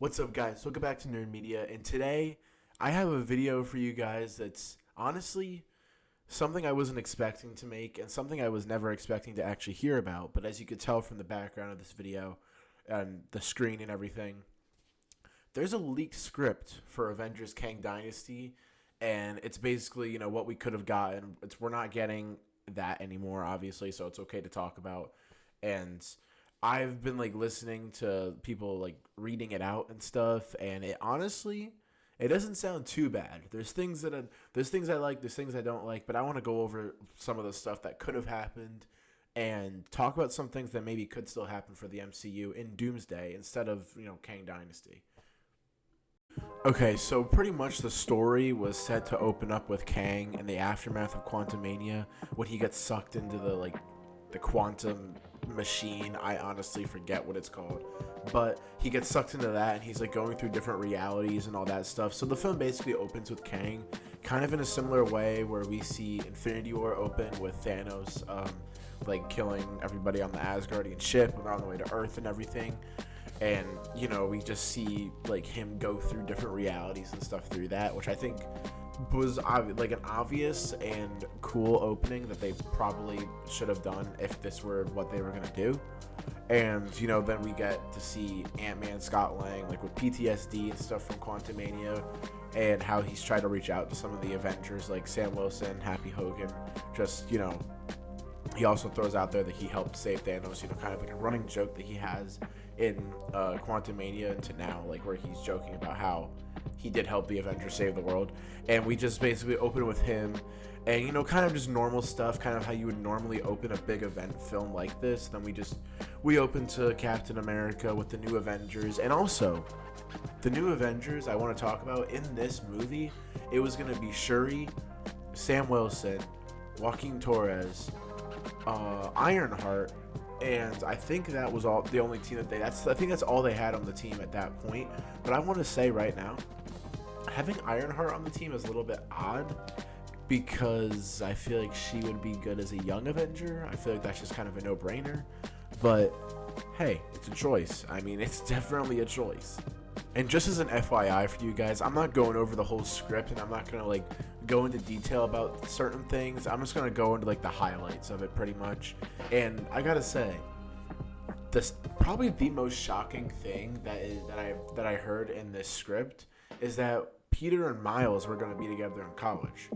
What's up, guys? Welcome back to Nerd Media, and today I have a video for you guys that's honestly something I wasn't expecting to make and something I was never expecting to actually hear about. But as you could tell from the background of this video and the screen and everything, there's a leaked script for Avengers Kang Dynasty, and it's basically, what we could have gotten. We're not getting that anymore, obviously, so it's okay to talk about. And I've been like listening to people like reading it out and stuff, and it honestly, it doesn't sound too bad. There's things I like, there's things I don't like, but I want to go over some of the stuff that could have happened and talk about some things that maybe could still happen for the MCU in Doomsday instead of Kang Dynasty. Okay, so pretty much the story was set to open up with Kang in the aftermath of Quantumania when he gets sucked into the quantum machine. I honestly forget what it's called, but he gets sucked into that and he's like going through different realities and all that stuff. So the film basically opens with Kang kind of in a similar way where we see Infinity War open with Thanos like killing everybody on the Asgardian ship and on the way to Earth and everything. And we just see like him go through different realities and stuff through that, which I think was like an obvious and cool opening that they probably should have done if this were what they were going to do. And then we get to see Ant-Man Scott Lang like with PTSD and stuff from Quantumania, and how he's tried to reach out to some of the Avengers like Sam Wilson, Happy Hogan. Just he also throws out there that he helped save Thanos, kind of like a running joke that he has in Quantumania into now, like where he's joking about how he did help the Avengers save the world. And we just basically open with him and kind of just normal stuff, kind of how you would normally open a big event film like this. Then we open to Captain America with the new Avengers. And also the new Avengers I want to talk about in this movie, it was going to be Shuri, Sam Wilson, Joaquin Torres, Ironheart, and I think that was all the only team that I think that's all they had on the team at that point. But I want to say right now, having Ironheart on the team is a little bit odd because I feel like she would be good as a young Avenger. I feel like that's just kind of a no-brainer. But hey, it's a choice. I mean, it's definitely a choice. And just as an FYI for you guys, I'm not going over the whole script and I'm not going to like go into detail about certain things. I'm just going to go into like the highlights of it pretty much. And I got to say, this probably the most shocking thing that I heard in this script is that Peter and Miles were going to be together in college,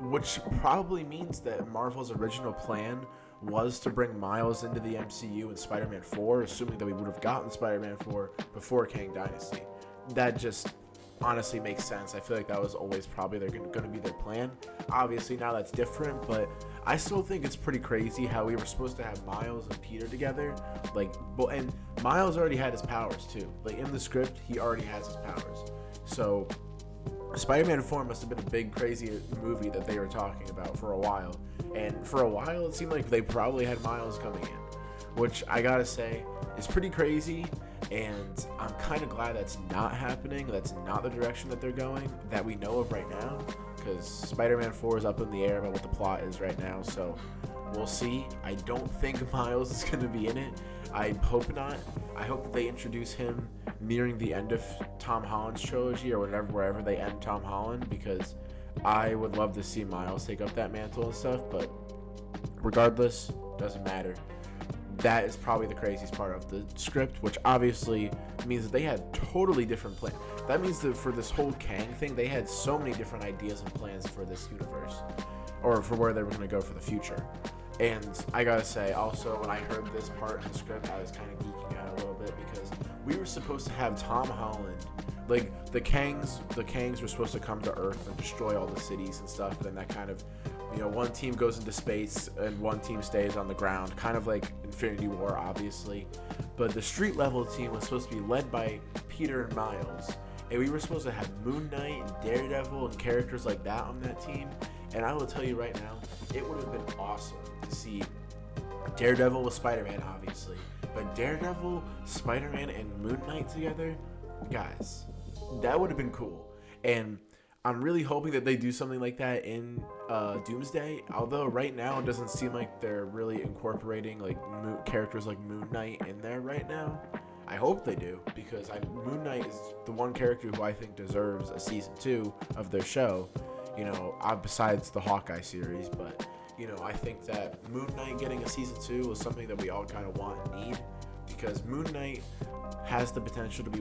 which probably means that Marvel's original plan was to bring Miles into the MCU in Spider-Man 4, assuming that we would have gotten Spider-Man 4 before Kang Dynasty. That just honestly makes sense. I feel like that was always probably going to be their plan. Obviously now that's different, but I still think it's pretty crazy how we were supposed to have Miles and Peter together. And Miles already had his powers too. Like in the script, he already has his powers. So Spider-Man 4 must have been a big, crazy movie that they were talking about for a while. And for a while, it seemed like they probably had Miles coming in, which I gotta say is pretty crazy. And I'm kind of glad that's not happening. That's not the direction that they're going, that we know of right now. Because Spider-Man 4 is up in the air about what the plot is right now. So we'll see. I don't think Miles is going to be in it. I hope not. I hope that they introduce him nearing the end of Tom Holland's trilogy or wherever they end Tom Holland, because I would love to see Miles take up that mantle and stuff. But regardless, doesn't matter. That is probably the craziest part of the script, which obviously means that they had totally different plans. That means that for this whole Kang thing, they had so many different ideas and plans for this universe, or for where they were going to go for the future. And I gotta say, also, when I heard this part in the script, I was kind of geeking out a little bit because we were supposed to have Tom Holland, like the Kangs were supposed to come to Earth and destroy all the cities and stuff, but then that kind of, one team goes into space and one team stays on the ground, kind of like Infinity War, obviously. But the street level team was supposed to be led by Peter and Miles, and we were supposed to have Moon Knight and Daredevil and characters like that on that team. And I will tell you right now, it would have been awesome to see Daredevil with Spider-Man, obviously, but Daredevil, Spider-Man, and Moon Knight together, guys, that would have been cool. And I'm really hoping that they do something like that in Doomsday, although right now it doesn't seem like they're really incorporating like characters like Moon Knight in there right now. I hope they do, because Moon Knight is the one character who I think deserves a season 2 of their show. Besides the Hawkeye series, but I think that Moon Knight getting a season 2 was something that we all kind of want and need, because Moon Knight has the potential to be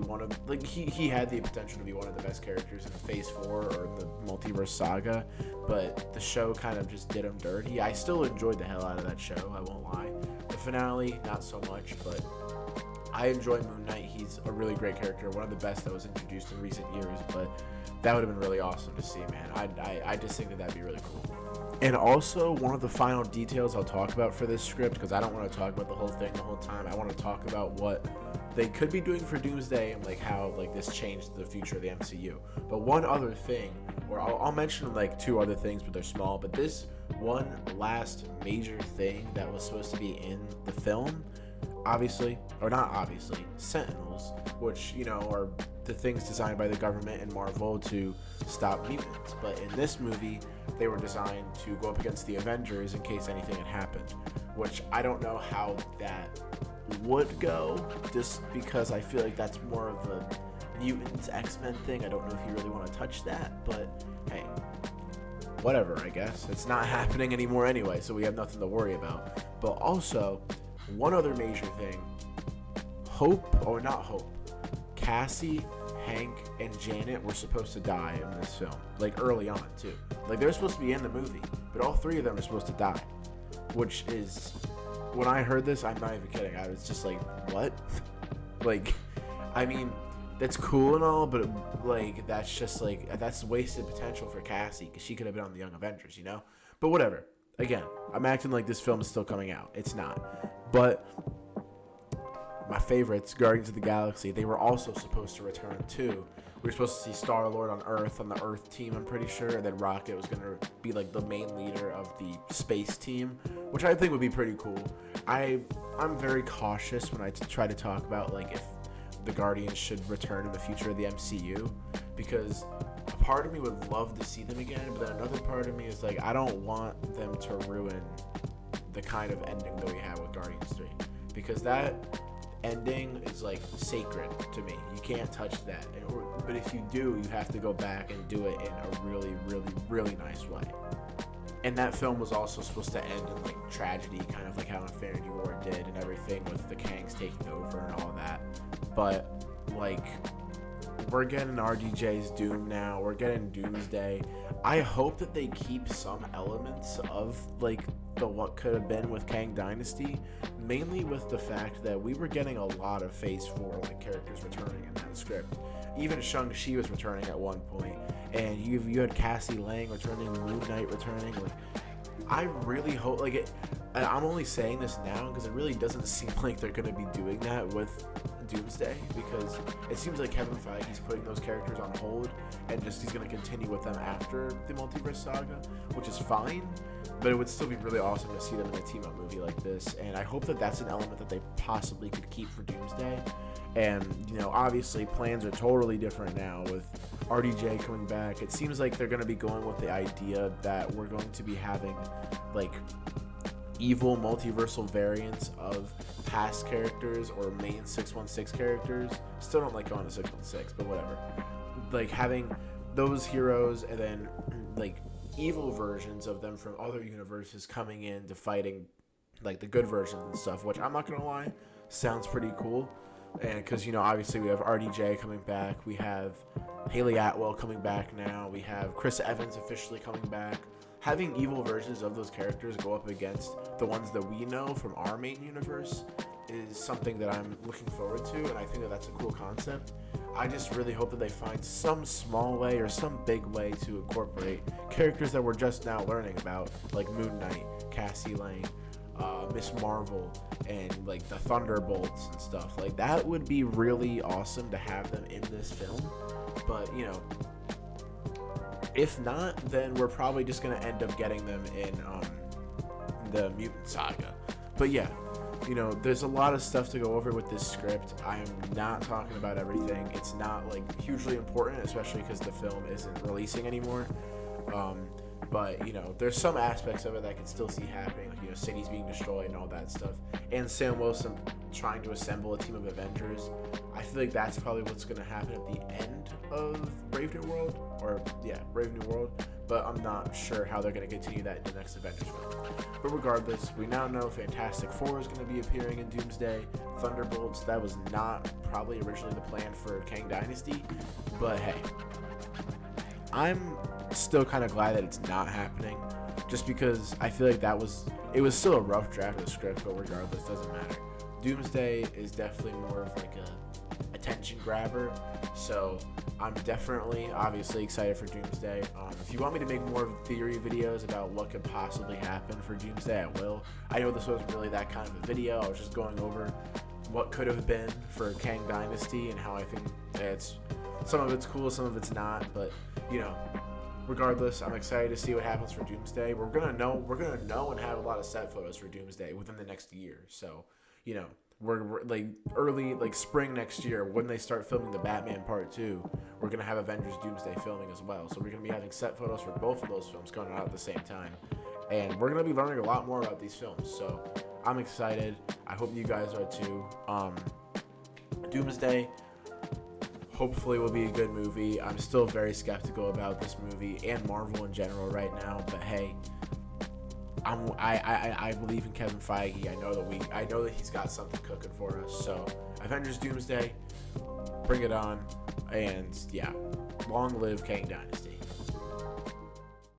he had the potential to be one of the best characters in Phase 4 or the Multiverse Saga, but the show kind of just did him dirty. I still enjoyed the hell out of that show, I won't lie. The finale, not so much, but I enjoy Moon Knight. He's a really great character, one of the best that was introduced in recent years, but that would have been really awesome to see, man. I just think that that'd be really cool. And also, one of the final details I'll talk about for this script, because I don't want to talk about the whole thing the whole time. I want to talk about what they could be doing for Doomsday and how this changed the future of the MCU. But one other thing, or I'll mention 2 other things, but they're small. But this one last major thing that was supposed to be in the film, Sentinels, which are the things designed by the government and Marvel to stop mutants. But in this movie, they were designed to go up against the Avengers in case anything had happened, which I don't know how that would go, just because I feel like that's more of a mutants X-Men thing. I don't know if you really want to touch that, but hey, whatever, I guess. It's not happening anymore anyway, so we have nothing to worry about. But also, one other major thing, Cassie, Hank, and Janet were supposed to die in this film, early on too. They're supposed to be in the movie, but all 3 of them are supposed to die, which is, when I heard this, I'm not even kidding, I was just what? I mean, that's cool and all, but that's just that's wasted potential for Cassie, because she could have been on the Young Avengers, But whatever. Again, I'm acting like this film is still coming out. It's not. But my favorites, Guardians of the Galaxy, they were also supposed to return too. We were supposed to see Star-Lord on the Earth team, I'm pretty sure, and then Rocket was going to be the main leader of the space team, which I think would be pretty cool. I'm very cautious when I try to talk about if the Guardians should return in the future of the MCU, because a part of me would love to see them again, but then another part of me is I don't want them to ruin the kind of ending that we had with Guardians 3, because that ending is sacred to me. You can't touch that, but if you do, you have to go back and do it in a really, really, really nice way. And that film was also supposed to end in tragedy, kind of how Infinity War did and everything, with the Kangs taking over and all that. But we're getting RDJ's Doom now. We're getting Doomsday. I hope that they keep some elements of the what could have been with Kang Dynasty, mainly with the fact that we were getting a lot of Phase 4 characters returning in that script. Even Shang-Chi was returning at one point, and you had Cassie Lang returning, Moon Knight returning. I really hope I'm only saying this now because it really doesn't seem like they're going to be doing that with Doomsday, because it seems like Kevin Feige's putting those characters on hold and he's going to continue with them after the Multiverse Saga, which is fine, but it would still be really awesome to see them in a team-up movie like this, and I hope that that's an element that they possibly could keep for Doomsday. And obviously plans are totally different now with RDJ coming back. It seems like they're going to be going with the idea that we're going to be having evil multiversal variants of past characters or main 616 characters. Still don't like going to 616, but whatever. Having those heroes and then evil versions of them from other universes coming in to fighting the good versions and stuff, which I'm not gonna lie, sounds pretty cool. And because obviously we have RDJ coming back, we have Haley Atwell coming back now, we have Chris Evans officially coming back. Having evil versions of those characters go up against the ones that we know from our main universe is something that I'm looking forward to, and I think that that's a cool concept. I just really hope that they find some small way or some big way to incorporate characters that we're just now learning about, like Moon Knight, Cassie Lang, Miss Marvel, and the Thunderbolts and stuff. That would be really awesome to have them in this film. But if not, then we're probably just gonna end up getting them in the Mutant Saga. But yeah, there's a lot of stuff to go over with this script. I am not talking about everything. It's not hugely important, especially because the film isn't releasing anymore. But, you know, there's some aspects of it that I can still see happening, like, you know, cities being destroyed and all that stuff. And Sam Wilson trying to assemble a team of Avengers. I feel like that's probably what's going to happen at the end of Brave New World. Brave New World. But I'm not sure how they're going to continue that in the next Avengers film. But regardless, we now know Fantastic Four is going to be appearing in Doomsday. Thunderbolts, that was not probably originally the plan for Kang Dynasty. But hey, I'm still kind of glad that it's not happening, just because I feel like it was still a rough draft of the script, but regardless, doesn't matter. Doomsday is definitely more of like a attention grabber, so I'm definitely obviously excited for Doomsday. If you want me to make more theory videos about what could possibly happen for Doomsday, I will. I know this wasn't really that kind of a video. I was just going over what could have been for Kang Dynasty and how I think some of it's cool, some of it's not, but you know, regardless, I'm excited to see what happens for Doomsday. We're gonna know and have a lot of set photos for Doomsday within the next year. So, you know, we're like early, like spring next year when they start filming the Batman Part 2. We're gonna have Avengers Doomsday filming as well. So we're gonna be having set photos for both of those films going out at the same time, and we're gonna be learning a lot more about these films. So I'm excited. I hope you guys are too. Doomsday hopefully will be a good movie. I'm still very skeptical about this movie and Marvel in general right now, but hey, I believe in Kevin Feige. I know that he's got something cooking for us. So Avengers Doomsday, bring it on, and yeah, long live Kang Dynasty.